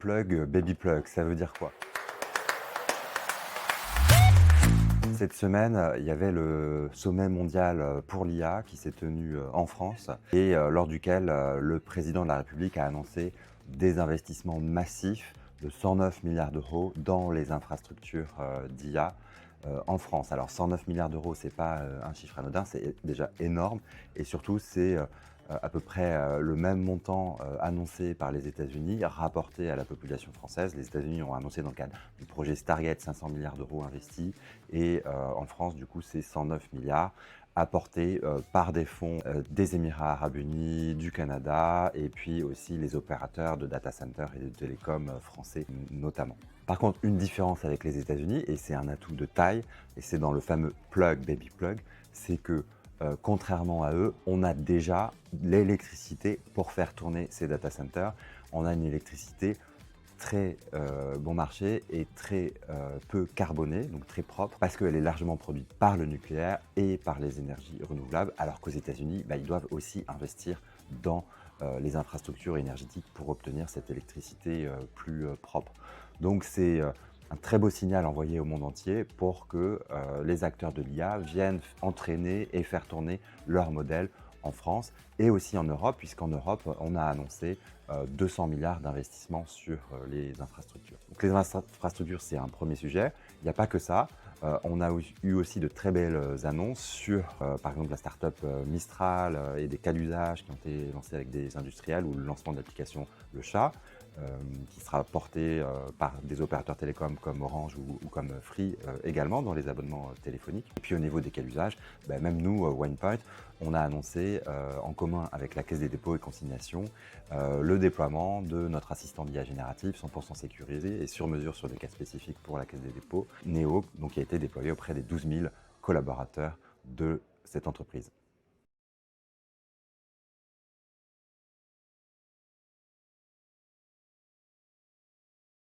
Plug, baby plug, ça veut dire quoi? Cette semaine, il y avait le sommet mondial pour l'IA qui s'est tenu en France et lors duquel le président de la République a annoncé des investissements massifs de 109 milliards d'euros dans les infrastructures d'IA en France. Alors 109 milliards d'euros, c'est pas un chiffre anodin, c'est déjà énorme et surtout c'est à peu près le même montant annoncé par les États-Unis, rapporté à la population française. Les États-Unis ont annoncé dans le cadre du projet Stargate 500 milliards d'euros investis et en France, du coup, c'est 109 milliards apportés par des fonds des Émirats arabes unis, du Canada et puis aussi les opérateurs de data centers et de télécoms français notamment. Par contre, une différence avec les États-Unis, et c'est un atout de taille, et c'est dans le fameux plug, baby plug, c'est que contrairement à eux, on a déjà l'électricité pour faire tourner ces data centers. On a une électricité très bon marché et très peu carbonée, donc très propre, parce qu'elle est largement produite par le nucléaire et par les énergies renouvelables, alors qu'aux États-Unis, ils doivent aussi investir dans les infrastructures énergétiques pour obtenir cette électricité plus propre. Donc c'est un très beau signal envoyé au monde entier pour que les acteurs de l'IA viennent entraîner et faire tourner leur modèle en France et aussi en Europe, puisqu'en Europe, on a annoncé 200 milliards d'investissements sur les infrastructures. Donc les infrastructures, c'est un premier sujet. Il n'y a pas que ça. On a eu aussi de très belles annonces sur, par exemple, la start-up Mistral et des cas d'usage qui ont été lancés avec des industriels ou le lancement de l'application Le Chat, qui sera porté par des opérateurs télécoms comme Orange ou comme Free également dans les abonnements téléphoniques. Et puis au niveau des cas d'usage, même nous, OnePoint, on a annoncé en commun avec la Caisse des dépôts et consignations le déploiement de notre assistant d'IA génératif 100% sécurisé et sur mesure sur des cas spécifiques pour la Caisse des dépôts, Neo, donc qui a été déployé auprès des 12 000 collaborateurs de cette entreprise.